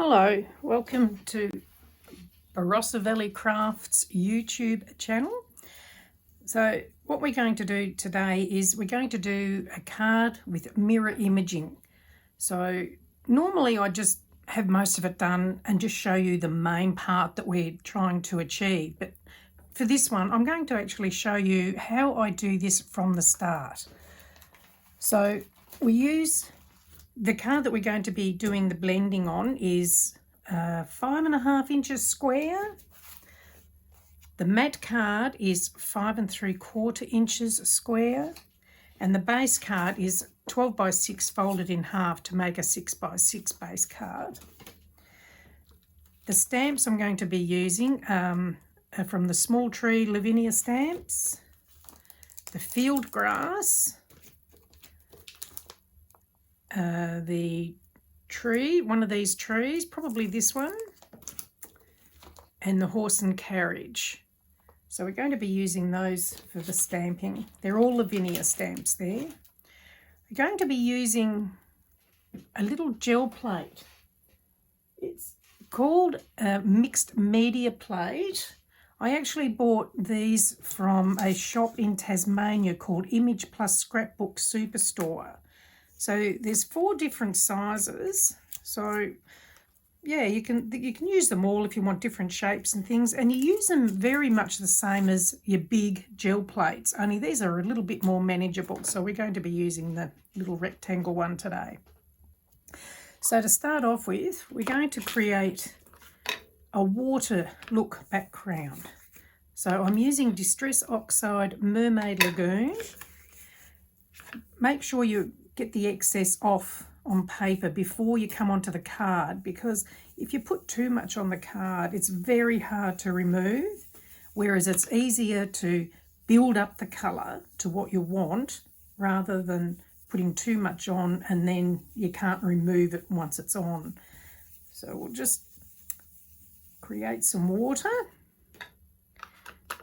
Hello, welcome to Barossa Valley Crafts YouTube channel. So what we're going to do today is we're going to do a card with mirror imaging. So normally I just have most of it done and just show you the main part that we're trying to achieve. But for this one, I'm going to actually show you how I do this from the start. So we use the card that we're going to be doing the blending on is 5.5 inches square. The matte card is 5 3/4 inches square, and the base card is 12 by 6 folded in half to make a 6 by 6 base card. The stamps I'm going to be using are from the Small Tree Lavinia stamps, the Field Grass, the tree, one of these trees, probably this one, and the Horse and Carriage. So we're going to be using those for the stamping. They're all Lavinia stamps there. We're going to be using a little gel plate. It's called a mixed media plate. I actually bought these from a shop in Tasmania called Image Plus Scrapbook Superstore. So there's 4 different sizes. So yeah, you can use them all if you want different shapes and things, and you use them very much the same as your big gel plates, only these are a little bit more manageable. So we're going to be using the little rectangle one today. So to start off with, we're going to create a water look background. So I'm using Distress Oxide Mermaid Lagoon. Make sure you get the excess off on paper before you come onto the card, because if you put too much on the card, it's very hard to remove, whereas it's easier to build up the colour to what you want rather than putting too much on and then you can't remove it once it's on. So we'll just create some water.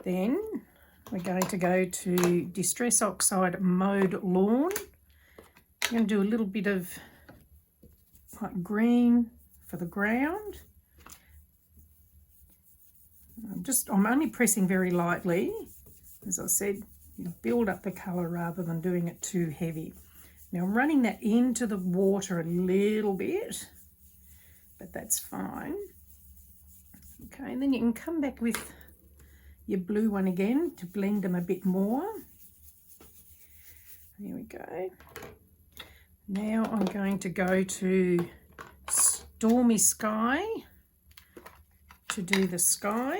Then we're going to go to Distress Oxide Mode Lawn. I'm going to do a little bit of like green for the ground. I'm only pressing very lightly. As I said, you build up the colour rather than doing it too heavy. Now I'm running that into the water a little bit, but that's fine. Okay, and then you can come back with your blue one again to blend them a bit more. There we go. Now I'm going to go to Stormy Sky to do the sky.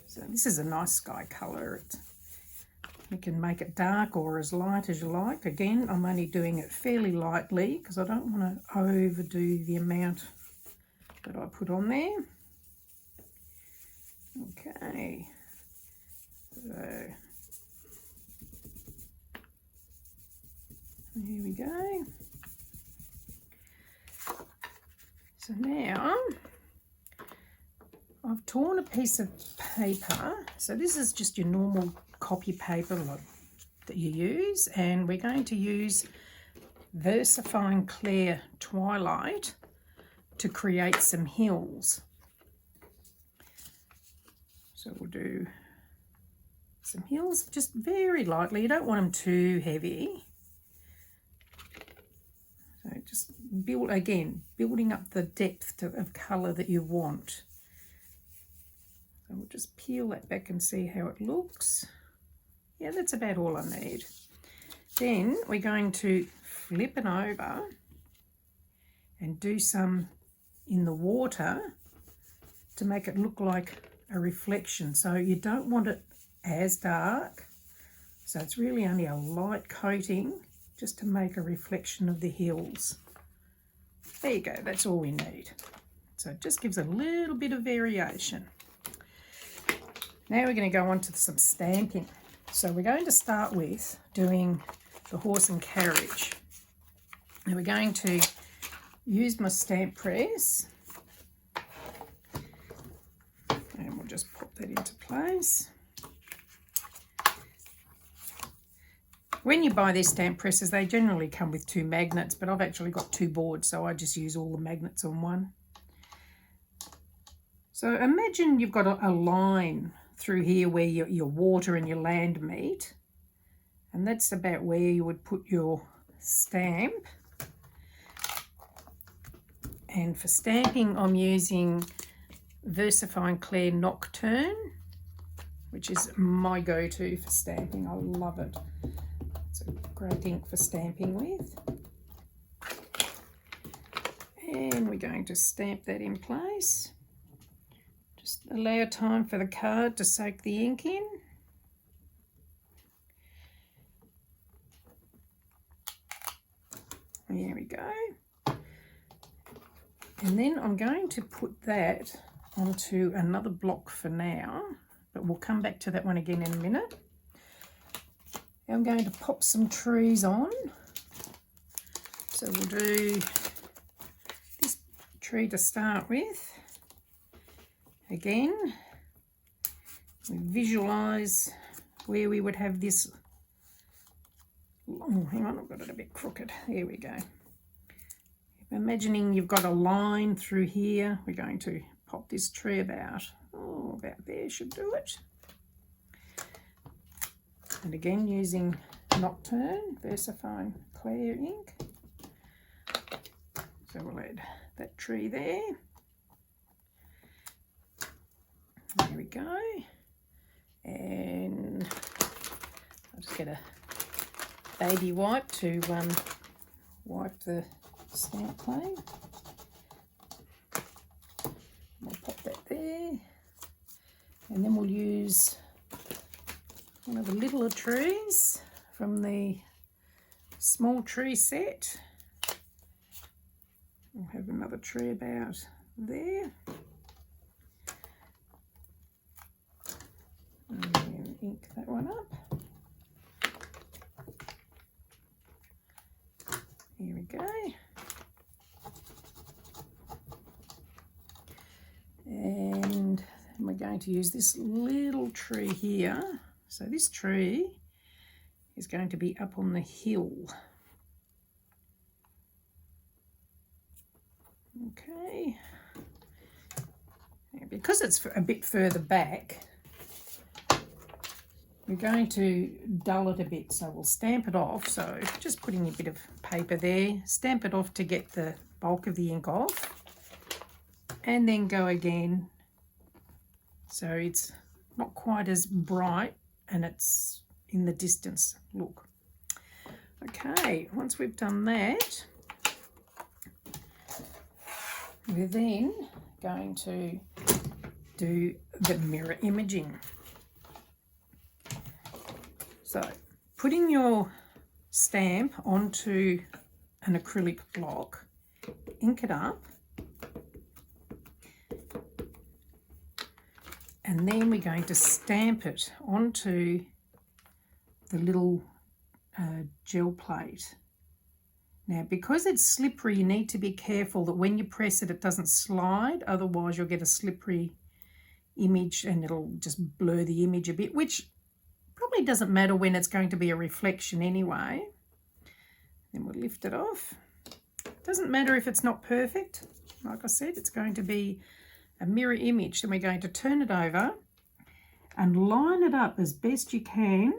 So this is a nice sky colour. You can make it dark or as light as you like. Again, I'm only doing it fairly lightly because I don't want to overdo the amount that I put on there. Okay. So there we go. So now I've torn a piece of paper. So this is just your normal copy paper that you use, and we're going to use VersaFine Clear Twilight to create some hills. So we'll do some hills just very lightly. You don't want them too heavy. So just building up the depth of colour that you want. So we'll just peel that back and see how it looks. Yeah, that's about all I need. Then we're going to flip it over and do some in the water to make it look like a reflection. So you don't want it as dark. So it's really only a light coating just to make a reflection of the hills. There you go, that's all we need. So it just gives a little bit of variation. Now we're going to go on to some stamping. So we're going to start with doing the Horse and Carriage. Now we're going to use my stamp press and we'll just pop that into place. When you buy these stamp presses, they generally come with 2 magnets, but I've actually got 2 boards, so I just use all the magnets on one. So imagine you've got a line through here where your water and your land meet, and that's about where you would put your stamp. And for stamping, I'm using VersaFine Clear Nocturne, which is my go-to for stamping. I love it. It's a great ink for stamping with. And we're going to stamp that in place. Just allow time for the card to soak the ink in. There we go. And then I'm going to put that onto another block for now, but we'll come back to that one again in a minute. I'm going to pop some trees on. So we'll do this tree to start with. Again, we visualise where we would have this. Oh, hang on, I've got it a bit crooked. There we go. Imagining you've got a line through here, we're going to pop this tree about there should do it. And again, using Nocturne, VersaFine Clear ink. So we'll add that tree there. There we go. And I'll just get a baby wipe to wipe the stamp plane. We'll pop that there, and then we'll use one of the littler trees from the small tree set. We'll have another tree about there, and ink that one up. Here we go. And we're going to use this little tree here. So this tree is going to be up on the hill. Okay. Now, because it's a bit further back, we're going to dull it a bit. So we'll stamp it off. So just putting a bit of paper there, stamp it off to get the bulk of the ink off. And then go again, so it's not quite as bright and it's in the distance look. Okay, once we've done that, we're then going to do the mirror imaging. So putting your stamp onto an acrylic block, ink it up, and then we're going to stamp it onto the little gel plate. Now, because it's slippery, you need to be careful that when you press it, it doesn't slide. Otherwise, you'll get a slippery image and it'll just blur the image a bit, which probably doesn't matter when it's going to be a reflection anyway. Then we'll lift it off. Doesn't matter if it's not perfect. Like I said, it's going to be a mirror image. Then we're going to turn it over and line it up as best you can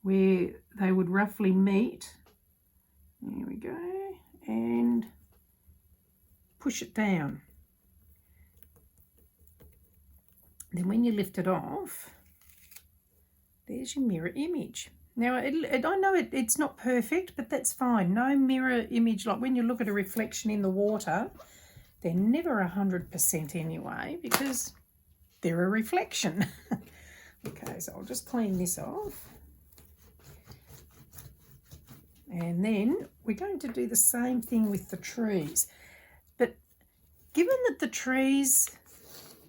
where they would roughly meet. There we go. And push it down. Then when you lift it off, there's your mirror image. Now, I know it's not perfect, but that's fine. No mirror image, like when you look at a reflection in the water, they're never 100% anyway, because they're a reflection. Okay, so I'll just clean this off. And then we're going to do the same thing with the trees. But given that the trees,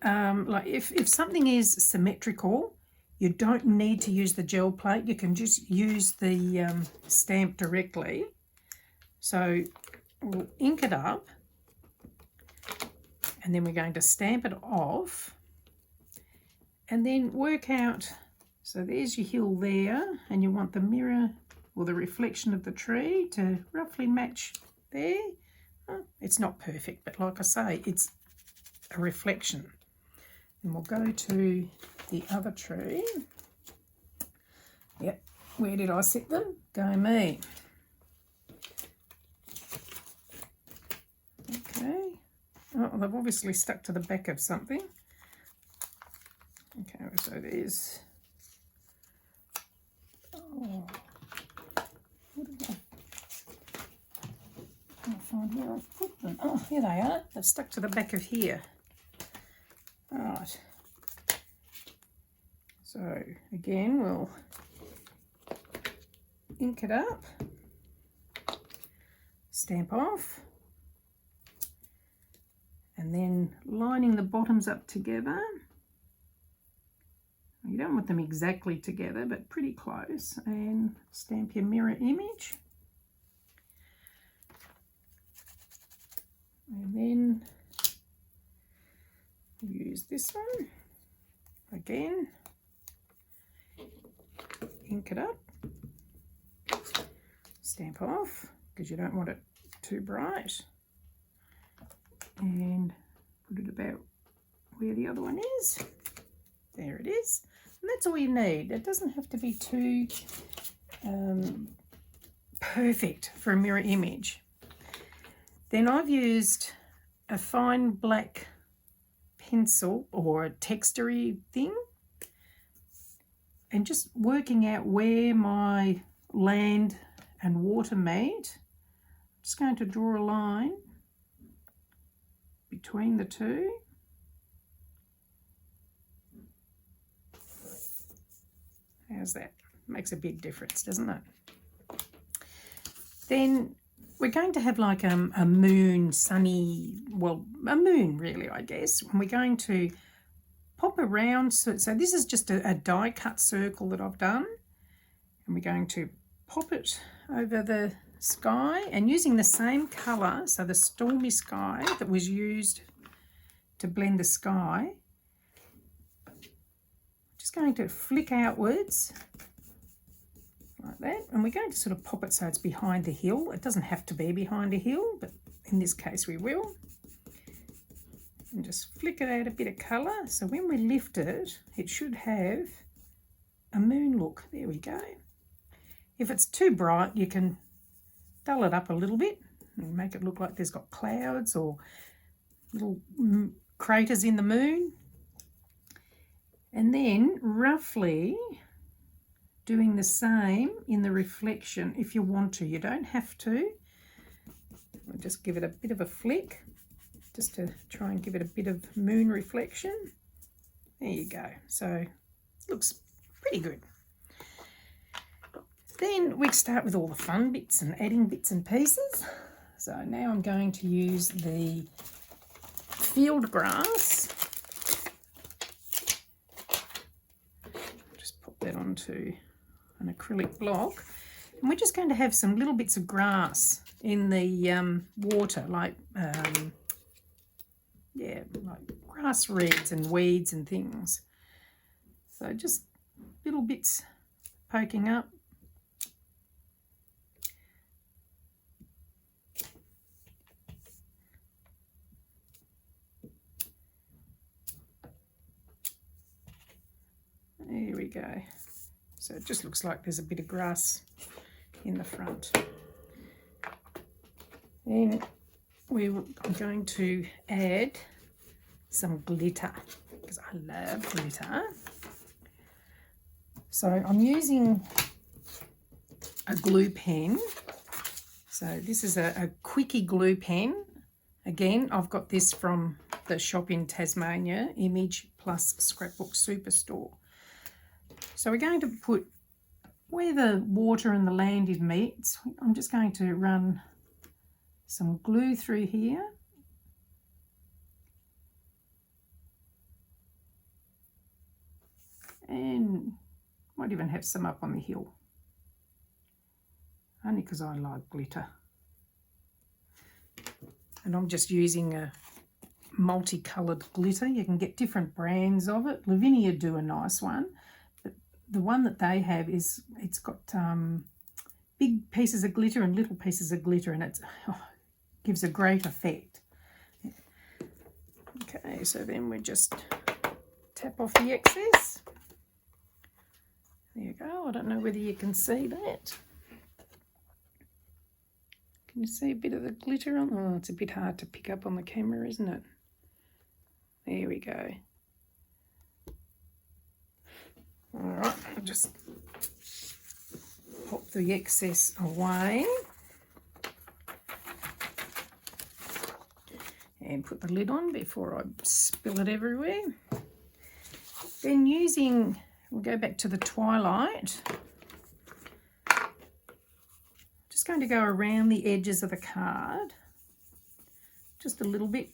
like if something is symmetrical, you don't need to use the gel plate. You can just use the stamp directly. So we'll ink it up. And then we're going to stamp it off. And then work out So there's your hill there, and you want the mirror or the reflection of the tree to roughly match there. Oh, it's not perfect, but like I say, it's a reflection. And we'll go to the other tree. Yep, where did I set them? Go me. Okay. Oh, they've obviously stuck to the back of something. Okay, so there's... Oh, what did I can't find where I've put them. Oh, here they are. They've stuck to the back of here. Right. So again, we'll ink it up, stamp off, and then lining the bottoms up together. You don't want them exactly together, but pretty close, and stamp your mirror image. And then use this one again, ink it up, stamp off because you don't want it too bright, and put it about where the other one is. There it is. And that's all you need. It doesn't have to be too perfect for a mirror image. Then I've used a fine black pencil or a textury thing, and just working out where my land and water meet. I'm just going to draw a line between the two. How's that? Makes a big difference, doesn't it? Then we're going to have like a moon, sunny, well, a moon really, I guess. And we're going to pop around. So this is just a die cut circle that I've done. And we're going to pop it over the sky, and using the same colour, so the stormy sky that was used to blend the sky, just going to flick outwards like that, and we're going to sort of pop it so it's behind the hill. It doesn't have to be behind a hill, but in this case we will. And just flick it out a bit of colour, so when we lift it, it should have a moon look. There we go. If it's too bright, you can dull it up a little bit and make it look like there's got clouds or little craters in the moon. And then roughly doing the same in the reflection if you want to. You don't have to. I'll just give it a bit of a flick just to try and give it a bit of moon reflection. There you go. So it looks pretty good. Then we start with all the fun bits and adding bits and pieces. So now I'm going to use the field grass. Just pop that onto an acrylic block. And we're just going to have some little bits of grass in the water, like, like grass reeds and weeds and things. So just little bits poking up. There we go. So it just looks like there's a bit of grass in the front. Then I'm going to add some glitter because I love glitter. So I'm using a glue pen. So this is a quickie glue pen. Again, I've got this from the shop in Tasmania, Image Plus Scrapbook Superstore. So we're going to put where the water and the land meets. I'm just going to run some glue through here. And might even have some up on the hill. Only because I like glitter. And I'm just using a multicoloured glitter. You can get different brands of it. Lavinia do a nice one. But the one that they have is, it's got big pieces of glitter and little pieces of glitter, and it gives a great effect. Okay, so then we just tap off the excess. There you go. I don't know whether you can see that. Can you see a bit of the glitter on? Oh, it's a bit hard to pick up on the camera, isn't it? There we go. All right, I'll just pop the excess away and put the lid on before I spill it everywhere. Then we'll go back to the Twilight. Just going to go around the edges of the card, just a little bit.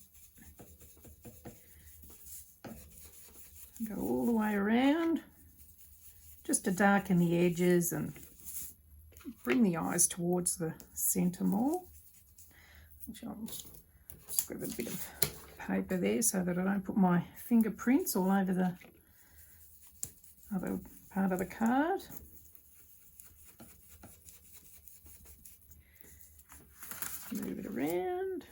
Go all the way around, just to darken the edges and bring the eyes towards the centre more. Which I'll just grab a bit of paper there so that I don't put my fingerprints all over the other part of the card. Move it around.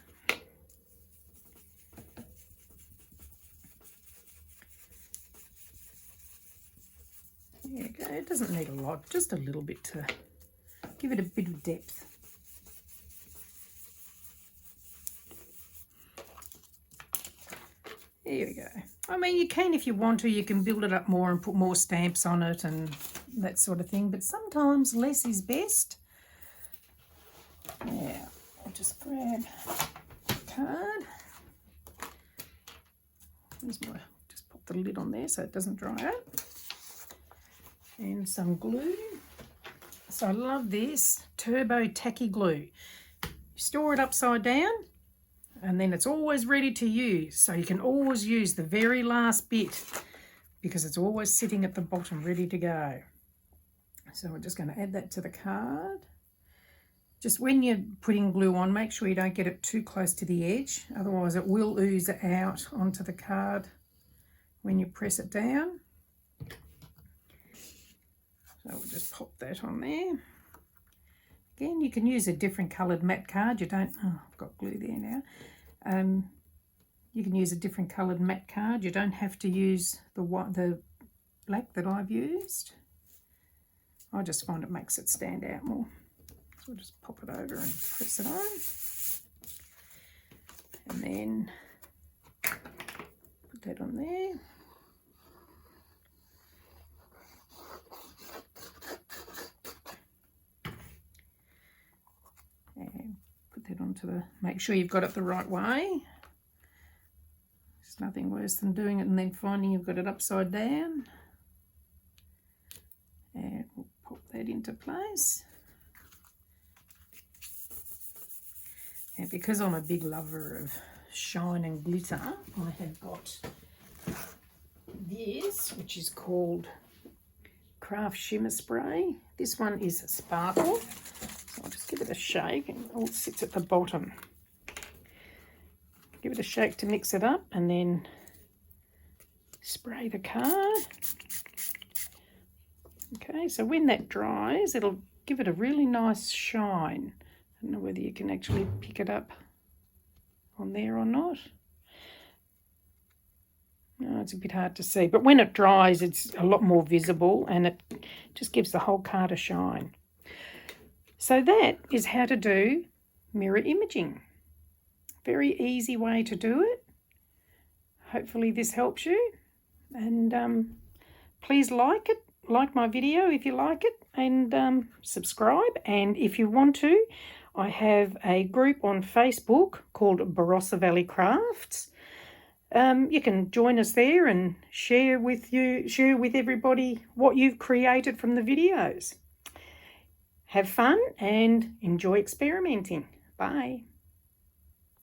There you go. It doesn't need a lot, just a little bit to give it a bit of depth. There we go. I mean, you can, if you want to, you can build it up more and put more stamps on it and that sort of thing, but sometimes less is best. Yeah, I'll just grab the card. Just pop the lid on there so it doesn't dry out. And some glue. So I love this Turbo Tacky Glue. You store it upside down and then it's always ready to use. So you can always use the very last bit because it's always sitting at the bottom ready to go. So we're just going to add that to the card. Just when you're putting glue on, make sure you don't get it too close to the edge. Otherwise it will ooze out onto the card when you press it down. So we'll just pop that on there. Again, you can use a different coloured matte card. You don't, oh, I've got glue there now. You can use a different coloured matte card. You don't have to use the black that I've used. I just find it makes it stand out more. So we'll just pop it over and press it on. And then put that on there. And put that onto the, make sure you've got it the right way. There's nothing worse than doing it and then finding you've got it upside down. And we'll pop that into place. And because I'm a big lover of shine and glitter, I have got this, which is called Craft Shimmer Spray. This one is Sparkle. So I'll just give it a shake and it all sits at the bottom. Give it a shake to mix it up and then spray the card. Okay, so when that dries, it'll give it a really nice shine. I don't know whether you can actually pick it up on there or not. No, it's a bit hard to see, but when it dries, it's a lot more visible and it just gives the whole card a shine. So that is how to do mirror imaging. Very easy way to do it. Hopefully this helps you. And please like it. Like my video if you like it. And subscribe. And if you want to, I have a group on Facebook called Barossa Valley Crafts. You can join us there and share with everybody what you've created from the videos. Have fun and enjoy experimenting. Bye.